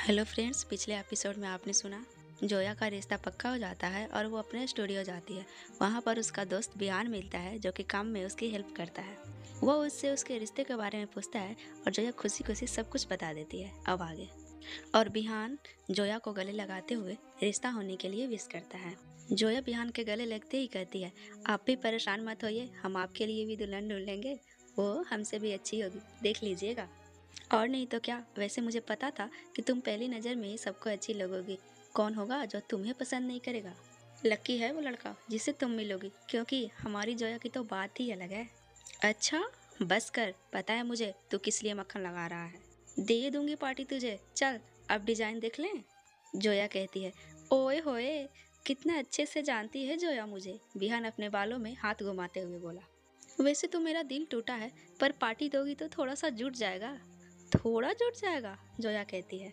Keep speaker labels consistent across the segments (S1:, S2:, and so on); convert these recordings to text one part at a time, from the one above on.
S1: Hello friends, पिछले episode में आपने सुना जोया का रिश्ता पक्का हो जाता है और वो अपने स्टूडियो जाती है। वहाँ पर उसका दोस्त बिहान मिलता है जो कि काम में उसकी हेल्प करता है। वो उससे उसके रिश्ते के बारे में पूछता है और जोया खुशी खुशी सब कुछ बता देती है। अब आगे। और बिहान जोया को गले लगाते हुए रिश्ता होने के लिए विश करता है। जोया बिहान के गले लगते ही कहती है, आप भी परेशान मत होइए, हम आपके लिए भी दुल्हन ढूंढ लेंगे। वो हमसे भी अच्छी होगी, देख लीजिएगा। और नहीं तो क्या, वैसे मुझे पता था कि तुम पहली नज़र में ही सबको अच्छी लगोगी। कौन होगा जो तुम्हें पसंद नहीं करेगा? लकी है वो लड़का जिससे तुम मिलोगी, क्योंकि हमारी जोया की तो बात ही अलग है। अच्छा, बस कर, पता है मुझे तू किस लिए मक्खन लगा रहा है। दे दूंगी पार्टी तुझे, चल अब डिजाइन देख लें। जोया कहती है, ओए होए, कितना अच्छे से जानती है जोया मुझे। बिहान अपने बालों में हाथ घुमाते हुए बोला, वैसे तो मेरा दिल टूटा है, पर पार्टी दोगी तो थोड़ा सा जुट जाएगा। थोड़ा जुट जाएगा, जोया कहती है।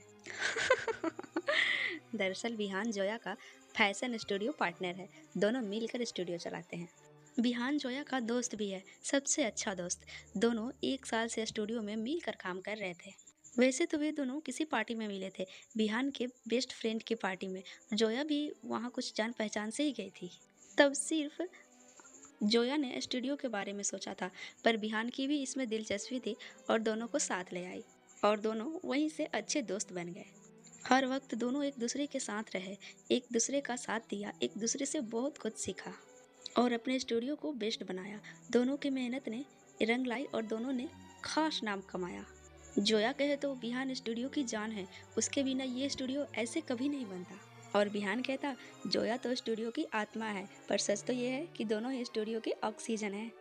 S1: दरअसल बिहान जोया का फैशन स्टूडियो पार्टनर है। दोनों मिलकर स्टूडियो चलाते हैं। बिहान जोया का दोस्त भी है, सबसे अच्छा दोस्त। दोनों 1 साल से स्टूडियो में मिलकर काम कर रहे थे। वैसे तो वे दोनों किसी पार्टी में मिले थे, बिहान के बेस्ट फ्रेंड की पार्टी में। जोया भी वहाँ कुछ जान पहचान से ही गई थी। तब सिर्फ जोया ने स्टूडियो के बारे में सोचा था, पर बिहान की भी इसमें दिलचस्पी थी और दोनों को साथ ले आई। और दोनों वहीं से अच्छे दोस्त बन गए। हर वक्त दोनों एक दूसरे के साथ रहे, एक दूसरे का साथ दिया, एक दूसरे से बहुत कुछ सीखा और अपने स्टूडियो को बेस्ट बनाया। दोनों की मेहनत ने रंग लाई और दोनों ने खास नाम कमाया। जोया कहे तो बिहान स्टूडियो की जान है, उसके बिना ये स्टूडियो ऐसे कभी नहीं बनता। और बिहान कहता, जोया तो स्टूडियो की आत्मा है, पर सच तो ये है कि दोनों ही स्टूडियो के ऑक्सीजन है।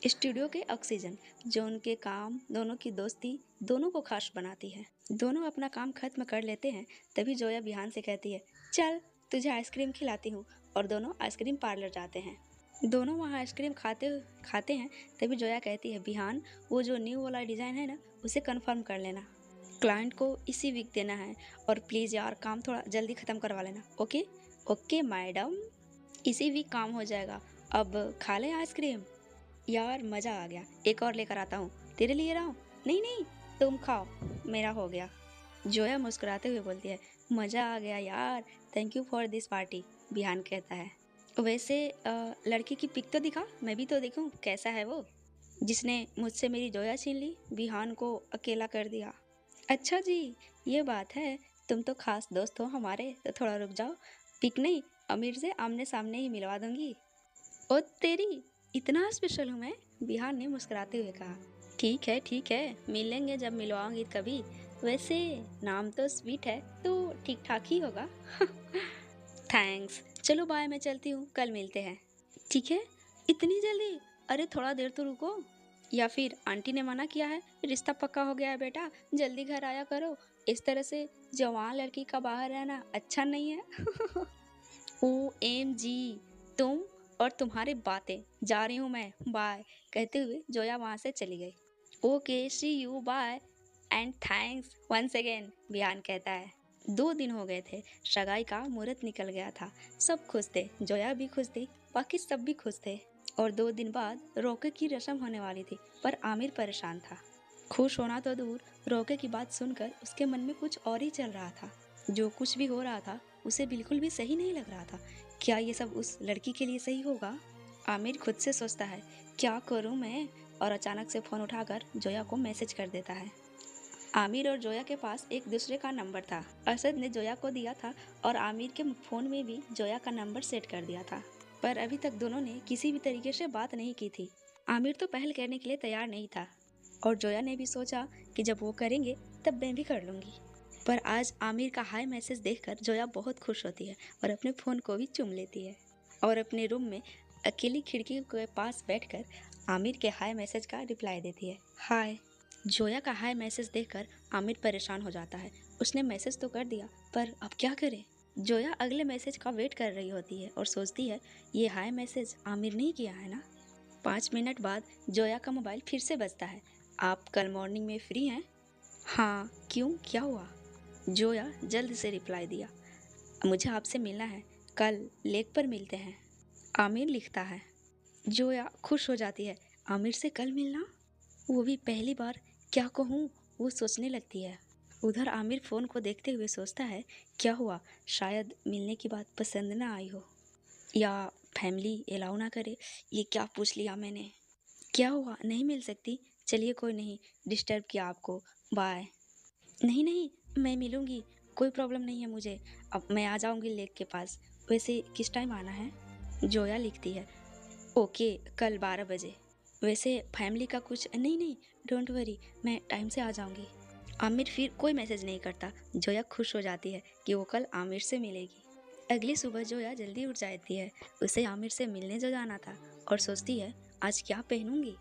S1: स्टूडियो के ऑक्सीजन, जो उनके काम, दोनों की दोस्ती, दोनों को खास बनाती है। दोनों अपना काम खत्म कर लेते हैं, तभी जोया बिहान से कहती है, चल तुझे आइसक्रीम खिलाती हूँ। और दोनों आइसक्रीम पार्लर जाते हैं। दोनों वहाँ आइसक्रीम खाते हैं, तभी जोया कहती है, बिहान वो जो न्यू वाला डिज़ाइन है ना, उसे कंफर्म कर लेना। क्लाइंट को इसी वीक देना है और प्लीज़ यार काम थोड़ा जल्दी ख़त्म करवा लेना। ओके ओके मैडम, इसी वीक काम हो जाएगा। अब खा ले आइसक्रीम। यार मज़ा आ गया, एक और लेकर आता हूँ। तेरे लिए लाऊं? नहीं नहीं, तुम खाओ, मेरा हो गया। जोया मुस्कुराते हुए बोलती है, मज़ा आ गया यार, thank you for this party. Bihan कहता है, वैसे लड़की की पिक तो दिखा, मैं भी तो देखूं कैसा है वो, जिसने मुझसे मेरी जोया छीन ली, बिहान को अकेला कर दिया। अच्छा जी, ये बात है, तुम तो खास दोस्त हो हमारे, तो थोड़ा रुक जाओ, पिक नहीं, अमीर से आमने सामने ही मिलवा दूंगी। ओ तेरी, इतना स्पेशल हूँ मैं? बिहान ने मुस्कुराते हुए कहा, ठीक है, मिलेंगे जब मिलवाऊंगी कभी। वैसे नाम तो स्वीट है, तो ठीक ठाक ही होगा। थैंक्स, चलो बाय, मैं चलती हूँ, कल मिलते हैं। ठीक है, इतनी जल्दी? अरे थोड़ा देर तो रुको। या फिर आंटी ने मना किया है, रिश्ता पक्का हो गया है बेटा, जल्दी घर आया करो। इस तरह से जवान लड़की का बाहर रहना अच्छा नहीं है। ओ एम जी, तुम और तुम्हारी बातें, जा रही हूँ मैं, बाय। कहते हुए जोया वहाँ से चली गई। Okay see you bye and thanks once again, Bihan कहता है। 2 दिन हो गए थे, सगाई का मुहूर्त निकल गया था। सब खुश थे, जोया भी खुश थी, बाकी सब भी खुश थे। और 2 दिन बाद रोके की रस्म होने वाली थी, पर आमिर परेशान था। खुश होना तो दूर, रोके की बात सुनकर उसके मन में कुछ और ही चल रहा था। जो कुछ भी हो रहा था उसे बिल्कुल भी सही नहीं लग रहा था। क्या ये सब उस लड़की के लिए सही होगा? आमिर खुद से सोचता है, क्या करूं मैं? और अचानक से फ़ोन उठाकर जोया को मैसेज कर देता है। आमिर और जोया के पास एक दूसरे का नंबर था। असद ने जोया को दिया था और आमिर के फ़ोन में भी जोया का नंबर सेट कर दिया था। पर अभी तक दोनों ने किसी भी तरीके से बात नहीं की थी। आमिर तो पहल करने के लिए तैयार नहीं था और जोया ने भी सोचा कि जब वो करेंगे तब मैं भी कर लूँगी। पर आज आमिर का हाय मैसेज देखकर जोया बहुत खुश होती है और अपने फ़ोन को भी चूम लेती है और अपने रूम में अकेली खिड़की के पास बैठकर आमिर के हाय मैसेज का रिप्लाई देती है, हाय। जोया का हाय मैसेज देखकर आमिर परेशान हो जाता है। उसने मैसेज तो कर दिया, पर अब क्या करे? जोया अगले मैसेज का वेट कर रही होती है और सोचती है, ये हाय मैसेज आमिर ने किया है ना। 5 मिनट बाद जोया का मोबाइल फिर से बजता है। आप कल मॉर्निंग में फ्री हैं? हाँ, क्यों, क्या हुआ? जोया जल्द से रिप्लाई दिया, मुझे आपसे मिलना है, कल लेक पर मिलते हैं। आमिर लिखता है। जोया खुश हो जाती है, आमिर से कल मिलना, वो भी पहली बार, क्या कहूँ, वो सोचने लगती है। उधर आमिर फ़ोन को देखते हुए सोचता है, क्या हुआ, शायद मिलने की बात पसंद ना आई हो, या फैमिली अलाउ ना करे। ये क्या पूछ लिया मैंने। क्या हुआ, नहीं मिल सकती? चलिए कोई नहीं, डिस्टर्ब किया आपको, बाय। नहीं नहीं, मैं मिलूंगी, कोई प्रॉब्लम नहीं है मुझे। अब मैं आ जाऊंगी लेक के पास। वैसे किस टाइम आना है? जोया लिखती है, ओके, कल 12 बजे। वैसे फैमिली का कुछ नहीं नहीं, डोंट वरी, मैं टाइम से आ जाऊंगी। आमिर फिर कोई मैसेज नहीं करता। जोया खुश हो जाती है कि वो कल आमिर से मिलेगी। अगली सुबह जोया जल्दी उठ जाती है। उसे आमिर से मिलने जो जाना था, और सोचती है आज क्या पहनूंगी,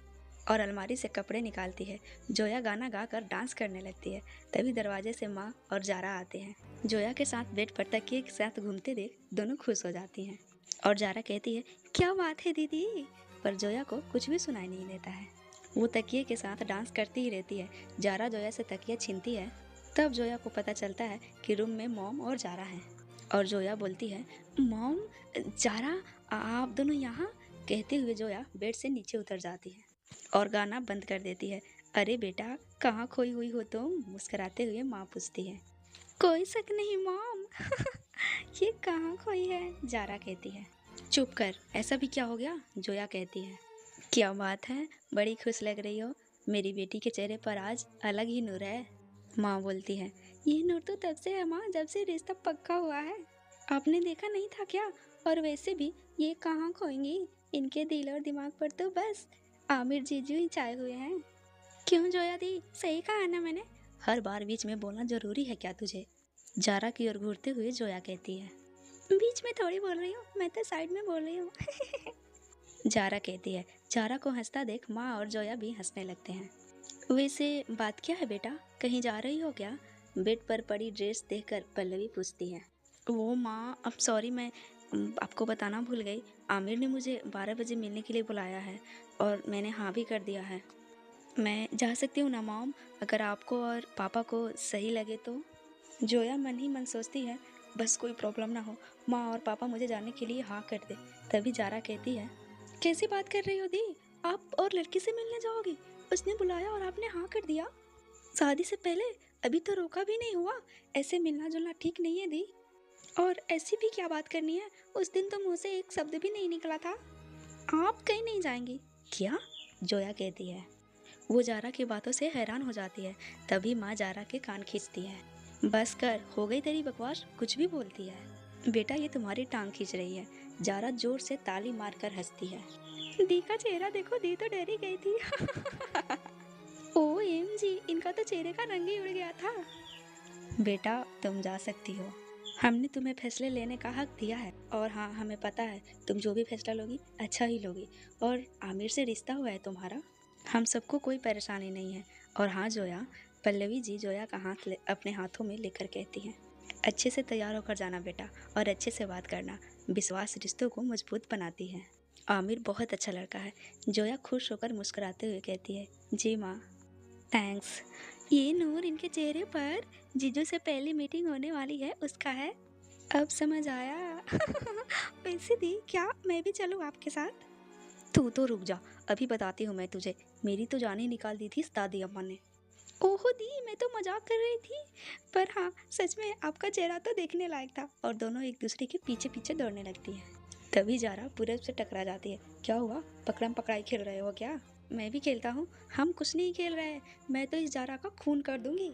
S1: और अलमारी से कपड़े निकालती है। जोया गाना गाकर डांस करने लगती है। तभी दरवाजे से माँ और जारा आते हैं। जोया के साथ बेड पर तकिए के साथ घूमते देख दोनों खुश हो जाती हैं। और जारा कहती है, क्या बात है दीदी। पर जोया को कुछ भी सुनाई नहीं देता है। वो तकिए के साथ डांस करती ही रहती है। जारा जोया से तकिया छीनती है। तब जोया को पता चलता है कि रूम में मॉम और जारा हैं। और जोया बोलती है, मॉम, जारा, आप दोनों यहाँ। कहते हुए जोया बेड से नीचे उतर जाती है और गाना बंद कर देती है। अरे बेटा, कहाँ खोई हुई हो तुम? मुस्कुराते हुए माँ पूछती है। कोई शक नहीं मॉम। ये कहाँ खोई है? जारा कहती है। चुप कर, ऐसा भी क्या हो गया? जोया कहती है। क्या बात है, बड़ी खुश लग रही हो। मेरी बेटी के चेहरे पर आज अलग ही नूर है। माँ बोलती है, ये नूर तो तब से है माँ, जब से रिश्ता पक्का हुआ है। आपने देखा नहीं था क्या? और वैसे भी ये कहाँ खोएंगी, इनके दिल और दिमाग पर तो बस आमिर जीजू ही छाए हुए हैं। क्यों जोया दी, सही कहा ना मैंने? हर बार बीच में बोलना जरूरी है क्या तुझे? जारा की ओर घूरते हुए जोया कहती है। बीच में थोड़ी बोल रही हूँ, मैं तो साइड में बोल रही हूँ। जारा कहती है। जारा को हंसता देख माँ और जोया भी हंसने लगते हैं। वैसे बात क्या है बेटा, कहीं जा रही हो क्या? बेड पर पड़ी ड्रेस देखकर पल्लवी पूछती है। वो माँ, अब सॉरी, मैं आपको बताना भूल गई। आमिर ने मुझे 12 बजे मिलने के लिए बुलाया है और मैंने हाँ भी कर दिया है। मैं जा सकती हूँ ना मॉम, अगर आपको और पापा को सही लगे तो? जोया मन ही मन सोचती है, बस कोई प्रॉब्लम ना हो, माँ और पापा मुझे जाने के लिए हाँ कर दे। तभी जारा कहती है, कैसी बात कर रही हो दी, आप और लड़की से मिलने जाओगी? उसने बुलाया और आपने हाँ कर दिया? शादी से पहले अभी तो रोका भी नहीं हुआ, ऐसे मिलना जुलना ठीक नहीं है दी। और ऐसी भी क्या बात करनी है, उस दिन तो मुँह से एक शब्द भी नहीं निकला था। आप कहीं नहीं जाएंगी क्या? जोया कहती है। वो जारा की बातों से हैरान हो जाती है। तभी माँ जारा के कान खींचती है। बस कर, हो गई तेरी बकवास, कुछ भी बोलती है। बेटा, ये तुम्हारी टांग खींच रही है। जारा जोर से ताली मारकर हंसती है। दी का चेहरा देखो, दी तो डर ही गई थी। OMG, इनका तो चेहरे का रंग ही उड़ गया था। बेटा, तुम जा सकती हो, हमने तुम्हें फैसले लेने का हक दिया है। और हाँ, हमें पता है तुम जो भी फैसला लोगी अच्छा ही लोगी। और आमिर से रिश्ता हुआ है तुम्हारा, हम सबको कोई परेशानी नहीं है। और हाँ जोया, पल्लवी जी जोया का हाथ अपने हाथों में लेकर कहती हैं, अच्छे से तैयार होकर जाना बेटा, और अच्छे से बात करना। विश्वास रिश्तों को मजबूत बनाती है। आमिर बहुत अच्छा लड़का है। जोया खुश होकर मुस्कुराते हुए कहती है, जी माँ, थैंक्स। ये नूर इनके चेहरे पर जीजू से पहली मीटिंग होने वाली है उसका है। अब समझ आया। वैसे दी, क्या मैं भी चलूँ आपके साथ? तू तो रुक जा, अभी बताती हूँ मैं तुझे। मेरी तो जान ही निकाल दी थी दादी अम्मा ने। ओहो दी, मैं तो मजाक कर रही थी। पर हाँ, सच में आपका चेहरा तो देखने लायक था। और दोनों एक दूसरे के पीछे पीछे दौड़ने लगती हैं। तभी जारा पूरब से टकरा जाती है। क्या हुआ, पकड़म पकड़ाई खेल रहे हो क्या? मैं भी खेलता हूँ। हम कुछ नहीं खेल रहे, मैं तो इस जारा का खून कर दूंगी।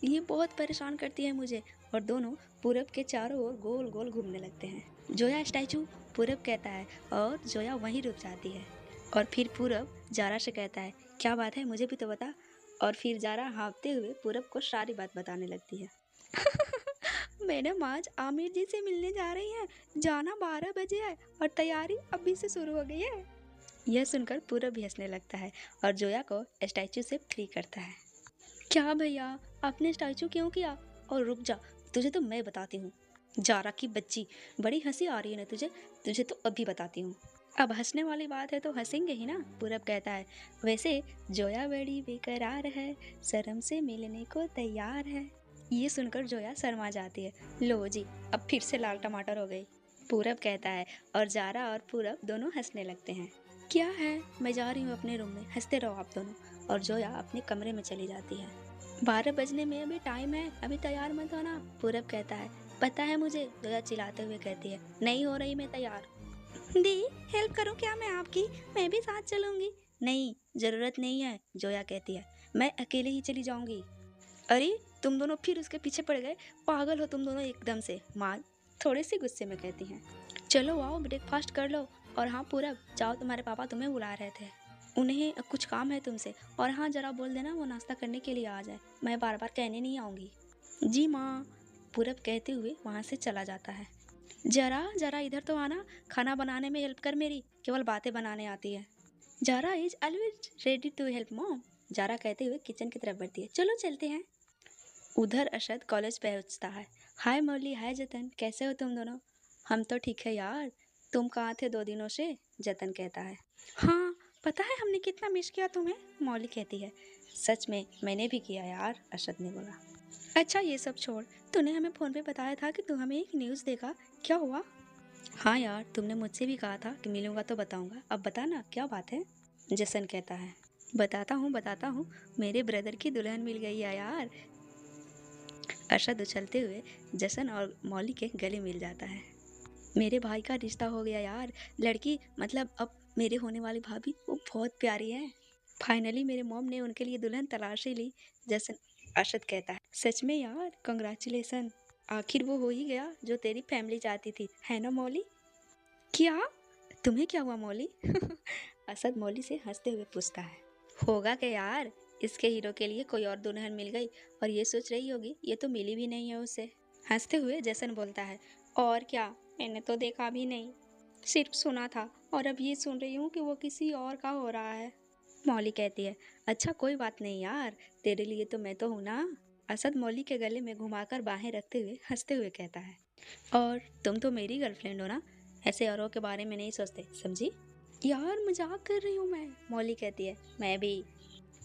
S1: ये बहुत परेशान करती है मुझे। और दोनों पूरब के चारों ओर गोल गोल घूमने लगते हैं। जोया स्टैचू, पूरब कहता है, और जोया वहीं रुक जाती है। और फिर पूरब जारा से कहता है, क्या बात है, मुझे भी तो बता। और फिर जारा हाँफते हुए पूरब को सारी बात बताने लगती है। मैडम, आज आमिर जी से मिलने जा रही हैं, जाना 12 बजे है और तैयारी अभी से शुरू हो गई है। यह सुनकर पूरब भी हंसने लगता है और जोया को स्टैचू से फ्री करता है। क्या भैया, आपने स्टैचू क्यों किया? और रुक जा, तुझे तो मैं बताती हूँ। जारा की बच्ची, बड़ी हंसी आ रही है ना तुझे? तुझे तो अभी बताती हूँ। अब हंसने वाली बात है तो हंसेंगे ही ना, पूरब कहता है। वैसे जोया बड़ी बेकरार है, शर्म से मिलने को तैयार है। ये सुनकर जोया शर्मा जाती है। लो जी, अब फिर से लाल टमाटर हो गई, पूरब कहता है। और जारा और पूरब दोनों हंसने लगते हैं। क्या है, मैं जा रही हूँ अपने रूम में, हंसते रहो आप दोनों। और जोया अपने कमरे में चली जाती है। 12 बजने में अभी टाइम है, अभी तैयार मत होना। पूरब कहता है, पता है मुझे। जोया चिल्लाते हुए कहती है, नहीं हो रही मैं तैयार। दी, हेल्प करूं क्या मैं आपकी? मैं भी साथ चलूंगी। नहीं, जरूरत नहीं है, जोया कहती है, मैं अकेले ही चली जाऊंगी। अरे, तुम दोनों फिर उसके पीछे पड़ गए। पागल हो तुम दोनों एकदम से, माँ थोड़े से गुस्से में कहती हैं। चलो आओ ब्रेकफास्ट कर लो। और हाँ पूरब, जाओ, तुम्हारे पापा तुम्हें बुला रहे थे, उन्हें कुछ काम है तुमसे। और हाँ, जरा बोल देना वो नाश्ता करने के लिए आ जाए, मैं बार बार कहने नहीं आऊँगी। जी माँ, पूरब कहते हुए वहाँ से चला जाता है। जरा जरा इधर तो आना, खाना बनाने में हेल्प कर मेरी, केवल बातें बनाने आती है। Zara is always ready to help mom, Zara कहते हुए किचन की तरफ बढ़ती है। चलो चलते हैं। उधर अरशद कॉलेज पहुंचता है। हाय मौली, हाय जतन, कैसे हो तुम दोनों? हम तो ठीक है यार, तुम कहाँ थे 2 दिनों से? जतन कहता है। हाँ, पता है हमने कितना मिस किया तुम्हें, मौली कहती है। सच में मैंने भी किया यार, अरशद ने बोला। अच्छा ये सब छोड़, तूने हमें फ़ोन पे बताया था कि तू हमें एक न्यूज़ देगा, क्या हुआ? हाँ यार, तुमने मुझसे भी कहा था कि मिलूंगा तो बताऊंगा, अब बता ना क्या बात है? जसन कहता है, बताता हूँ, मेरे ब्रदर की दुल्हन मिल गई है यार। अरशद उछलते हुए जसन और मौली के गले मिल जाता है। मेरे भाई का रिश्ता हो गया यार, लड़की मतलब अब मेरे होने वाली भाभी वो बहुत प्यारी है। फाइनली मेरे मॉम ने उनके लिए दुल्हन तलाश ही ली। जसन अरशद कहता है, सच में यार, कंग्रेचुलेसन, आखिर वो हो ही गया जो तेरी फैमिली चाहती थी, है ना मौली? क्या? तुम्हें क्या हुआ मौली? असद मौली से हंसते हुए पूछता है। होगा क्या यार, इसके हीरो के लिए कोई और दुल्हन मिल गई और ये सोच रही होगी ये तो मिली भी नहीं है उसे। हंसते हुए जसन बोलता है, और क्या, मैंने तो देखा भी नहीं, सिर्फ सुना था, और अब ये सुन रही हूँ कि वो किसी और का हो रहा है। मौली कहती है, अच्छा कोई बात नहीं यार, तेरे लिए तो मैं तो हूँ ना। असद मौली के गले में घुमाकर बाहें रखते हुए हंसते हुए कहता है, और तुम तो मेरी गर्लफ्रेंड हो ना, ऐसे औरों के बारे में नहीं सोचते, समझी? यार मजाक कर रही हूँ मैं, मौली कहती है। मैं भी,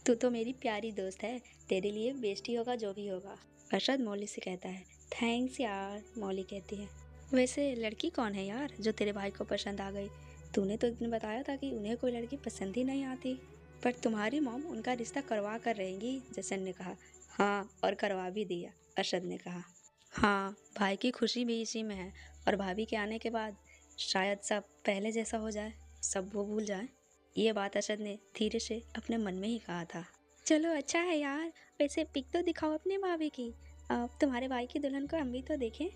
S1: तू तो मेरी प्यारी दोस्त है, तेरे लिए बेइज्जती होगा जो भी होगा। अरशद मौली से कहता है। थैंक्स यार, मौली कहती है। वैसे लड़की कौन है यार जो तेरे भाई को पसंद आ गई? तूने तो एक दिन बताया था कि उन्हें कोई लड़की पसंद ही नहीं आती। पर तुम्हारी मॉम उनका रिश्ता करवा कर रहेंगी, जसन ने कहा। हाँ, और करवा भी दिया, अरशद ने कहा। हाँ, भाई की खुशी भी इसी में है, और भाभी के आने के बाद शायद सब पहले जैसा हो जाए, सब वो भूल जाए। ये बात अरशद ने धीरे से अपने मन में ही कहा था। चलो अच्छा है यार, वैसे पिक तो दिखाओ अपनी भाभी की, अब तुम्हारे भाई की दुल्हन को हम भी तो देखें।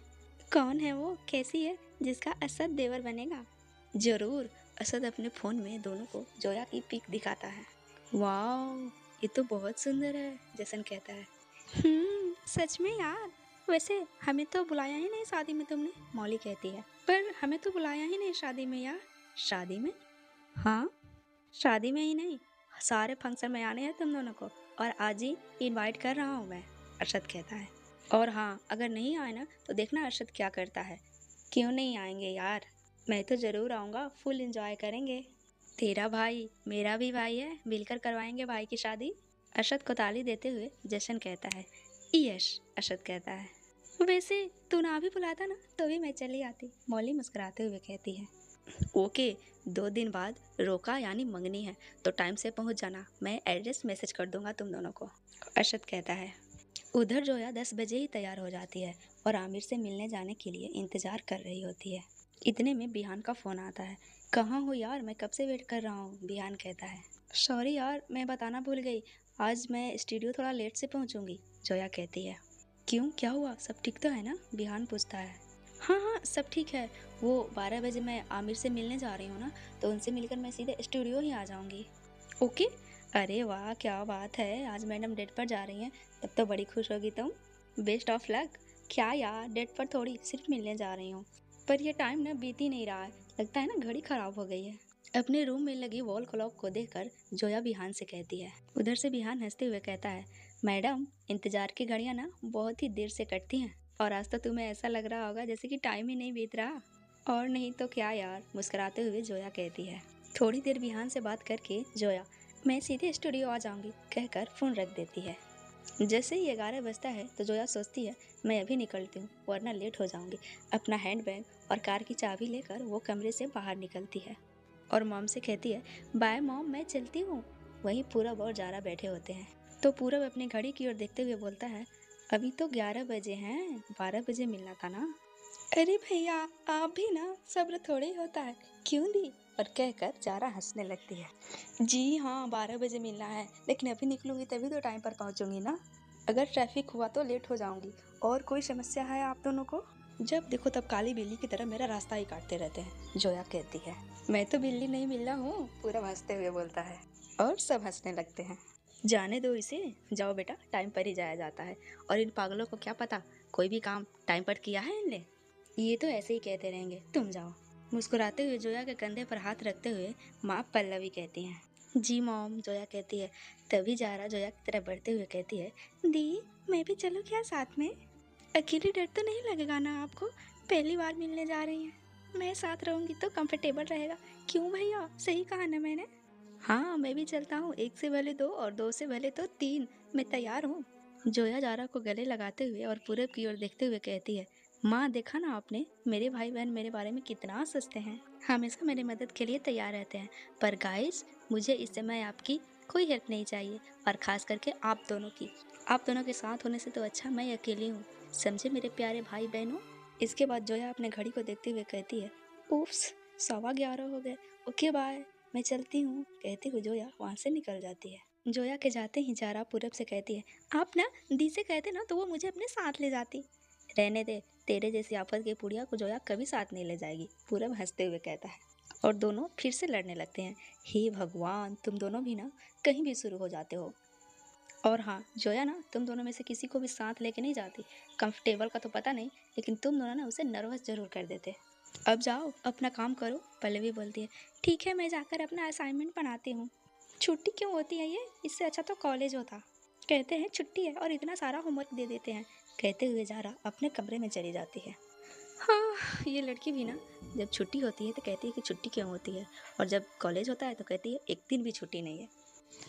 S1: कौन है वो, कैसी है, जिसका असद देवर बनेगा? जरूर, असद अपने फ़ोन में दोनों को जोया की पिक दिखाता है। वाह, ये तो बहुत सुंदर है, जसन कहता है। सच में यार, वैसे हमें तो बुलाया ही नहीं शादी में तुमने, मौली कहती है। पर हमें तो बुलाया ही नहीं शादी में यार। शादी में? हाँ, शादी में ही नहीं, सारे फंक्शन में आने हैं तुम दोनों को, और आज ही इनवाइट कर रहा हूँ मैं, अरशद कहता है। और हाँ, अगर नहीं आए ना तो देखना अरशद क्या करता है। क्यों नहीं आएंगे यार, मैं तो ज़रूर आऊँगा, फुल एंजॉय करेंगे। तेरा भाई मेरा भी भाई है, मिलकर करवाएंगे भाई की शादी, अरशद को ताली देते हुए जशन कहता है। यश, अरशद कहता है। वैसे तू ना भी बुलाता ना तो भी मैं चली आती, मौली मुस्कुराते हुए कहती है। ओके, 2 दिन बाद रोका यानी मंगनी है, तो टाइम से पहुंच जाना, मैं एड्रेस मैसेज कर दूंगा तुम दोनों को, अरशद कहता है। उधर जोया 10 बजे ही तैयार हो जाती है और आमिर से मिलने जाने के लिए इंतजार कर रही होती है। इतने में बिहान का फ़ोन आता है। कहाँ हो यार, मैं कब से वेट कर रहा हूँ, बिहान कहता है। सॉरी यार, मैं बताना भूल गई, आज मैं स्टूडियो थोड़ा लेट से पहुँचूंगी, जोया कहती है। क्यों, क्या हुआ, सब ठीक तो है ना, बिहान पूछता है। हाँ हाँ, सब ठीक है, वो 12 बजे मैं आमिर से मिलने जा रही हूँ ना, तो उनसे मिलकर मैं सीधे स्टूडियो ही आ जाऊँगी। ओके। अरे वाह, क्या बात है, आज मैडम डेट पर जा रही हैं, तब तो बड़ी खुश होगी तुम। Best of luck. क्या यार, डेट पर थोड़ी, सिर्फ मिलने जा रही हूँ। पर ये टाइम ना बीत ही नहीं रहा है, लगता है ना घड़ी खराब हो गई है। अपने रूम में लगी वॉल क्लॉक को देखकर जोया बिहान से कहती है। उधर से बिहान हंसते हुए कहता है, मैडम इंतजार की घड़ियाँ ना बहुत ही देर से कटती हैं, और आज तो तुम्हें ऐसा लग रहा होगा जैसे कि टाइम ही नहीं बीत रहा। और नहीं तो क्या यार, मुस्कुराते हुए जोया कहती है। थोड़ी देर बिहान से बात करके जोया, मैं सीधे स्टूडियो आ जाऊंगी कहकर फ़ोन रख देती है। जैसे ही 11 बजता है तो जोया सोचती है, मैं अभी निकलती हूँ वरना लेट हो जाऊंगी। अपना हैंडबैग और कार की चाबी लेकर वो कमरे से बाहर निकलती है और मॉम से कहती है, बाय मॉम, मैं चलती हूँ। वहीं पूरब और जारा बैठे होते हैं। तो पूरब अपनी घड़ी की ओर देखते हुए बोलता है, अभी तो 11 बजे हैं, 12 बजे मिलना था ना। अरे भैया, आप भी ना, सब्र थोड़े ही होता है, क्यों दी? और कहकर जारा हंसने लगती है। जी हाँ, 12 बजे मिलना है, लेकिन अभी निकलूंगी तभी तो टाइम पर पहुंचूंगी ना। अगर ट्रैफिक हुआ तो लेट हो जाऊंगी। और कोई समस्या है आप दोनों को? जब देखो तब काली बिल्ली की तरह मेरा रास्ता ही काटते रहते हैं, जोया कहती है। मैं तो बिल्ली नहीं मिल रहा हूँ, पूरा हंसते हुए बोलता है। और सब हंसने लगते हैं। जाने दो इसे, जाओ बेटा, टाइम पर ही जाया जाता है। और इन पागलों को क्या पता कोई भी काम टाइम पर किया है इनने। ये तो ऐसे ही कहते रहेंगे, तुम जाओ। मुस्कुराते हुए जोया के कंधे पर हाथ रखते हुए माँ पल्लवी कहती हैं। जी मॉम, जोया कहती है। तभी जारा जोया की तरफ बढ़ते हुए कहती है, दी मैं भी चलूँ क्या साथ में? अकेले डर तो नहीं लगेगा ना आपको? पहली बार मिलने जा रही हैं। मैं साथ रहूंगी तो कंफर्टेबल रहेगा। क्यों भैया, सही कहा ना मैंने? हाँ, मैं भी चलता हूँ। एक से भले दो और दो से भले तो तीन, मैं तैयार हूँ। जोया जारा को गले लगाते हुए और पूरब की ओर देखते हुए कहती है, माँ देखा ना आपने, मेरे भाई बहन मेरे बारे में कितना सोचते हैं, हमेशा मेरी मदद के लिए तैयार रहते हैं। पर गाइस, मुझे इस समय आपकी कोई हेल्प नहीं चाहिए, और खास करके आप दोनों की। आप दोनों के साथ होने से तो अच्छा मैं अकेली हूँ, समझे मेरे प्यारे भाई बहनों। इसके बाद जोया अपने घड़ी को देखते हुए कहती है, उफ्स, 11:15 हो गए, ओके बाय, मैं चलती हूँ, कहती हुई जोया वहाँ से निकल जाती है। जोया के जाते ही जारा पूरब से कहती है, आप ना दी से कहते ना तो वो मुझे अपने साथ ले जाती। रहने दे, तेरे जैसी आफत की पुड़िया को जोया कभी साथ नहीं ले जाएगी, पूरब हंसते हुए कहता है। और दोनों फिर से लड़ने लगते हैं। हे भगवान, तुम दोनों भी ना कहीं भी शुरू हो जाते हो। और हाँ जोया ना, तुम दोनों में से किसी को भी साथ लेके नहीं जाती। कंफर्टेबल का तो पता नहीं, लेकिन तुम दोनों ना उसे नर्वस जरूर कर देते। अब जाओ अपना काम करो, पल्लवी बोलती है। ठीक है, मैं जाकर अपना असाइनमेंट बनाती हूँ। छुट्टी क्यों होती है ये, इससे अच्छा तो कॉलेज होता। कहते हैं छुट्टी है और इतना सारा होमवर्क दे देते हैं, कहते हुए जारा अपने कमरे में चली जाती है। हाँ, ये लड़की भी ना, जब छुट्टी होती है तो कहती है कि छुट्टी क्यों होती है, और जब कॉलेज होता है तो कहती है एक दिन भी छुट्टी नहीं है।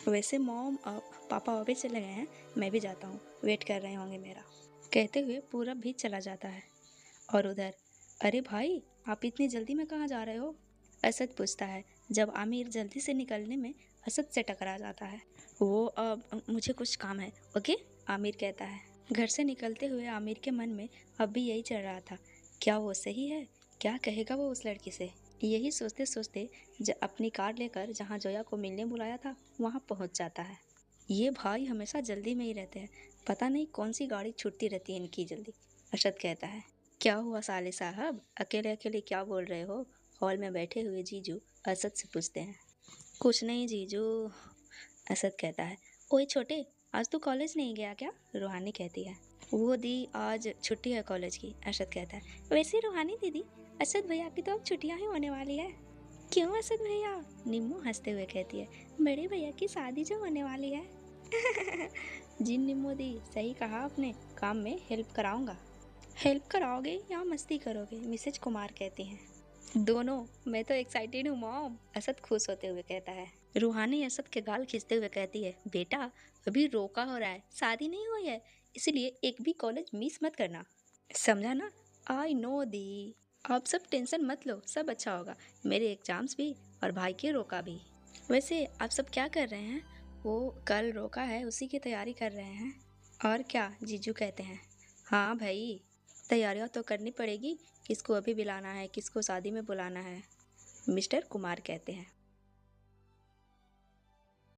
S1: वैसे मॉम पापा ऑफिस चले गए हैं, मैं भी जाता हूँ, वेट कर रहे होंगे मेरा, कहते हुए पूरब भी चला जाता है। और उधर, अरे भाई, आप इतनी जल्दी में कहाँ जा रहे हो? असद पूछता है, जब आमिर जल्दी से निकलने में असद से टकरा जाता है। वो अब मुझे कुछ काम है, ओके, आमिर कहता है। घर से निकलते हुए आमिर के मन में अब भी यही चल रहा था, क्या वो सही है, क्या कहेगा वो उस लड़की से। यही सोचते सोचते अपनी कार लेकर जहाँ जोया को मिलने बुलाया था वहाँ पहुँच जाता है। ये भाई हमेशा जल्दी में ही रहते हैं, पता नहीं कौन सी गाड़ी छूटती रहती है इनकी जल्दी, अरशद कहता है। क्या हुआ साले साहब, अकेले अकेले क्या बोल रहे हो? हॉल में बैठे हुए जीजू असद से पूछते हैं। कुछ नहीं जीजू, असद कहता है। ओए छोटे, आज तू कॉलेज नहीं गया क्या? रूहानी कहती है। वो दी, आज छुट्टी है कॉलेज की, अरशद कहता है। वैसे रूहानी दीदी, असद भैया की तो अब छुट्टियां ही होने वाली है। क्यों असद भैया? निम्मू हंसते हुए कहती है। बड़े भैया की शादी जो होने वाली है। जी निम्मू दी, सही कहा आपने, काम में हेल्प कराऊंगा। हेल्प कराओगे या मस्ती करोगे? मिसेज कुमार कहती हैं। दोनों, मैं तो एक्साइटेड हूँ मॉम, असद खुश होते हुए कहता है। रूहानी असद के गाल खींचते हुए कहती है, बेटा अभी रोका हो रहा है, शादी नहीं हुई है, इसलिए एक भी कॉलेज मिस मत करना, समझा ना? आई नो दी, आप सब टेंशन मत लो, सब अच्छा होगा, मेरे एग्जाम्स भी और भाई के रोका भी। वैसे आप सब क्या कर रहे हैं? वो कल रोका है, उसी की तैयारी कर रहे हैं। और क्या, जीजू कहते हैं। हाँ भाई, तैयारियां तो करनी पड़ेगी, किसको अभी बुलाना है, किसको शादी में बुलाना है, मिस्टर कुमार कहते हैं।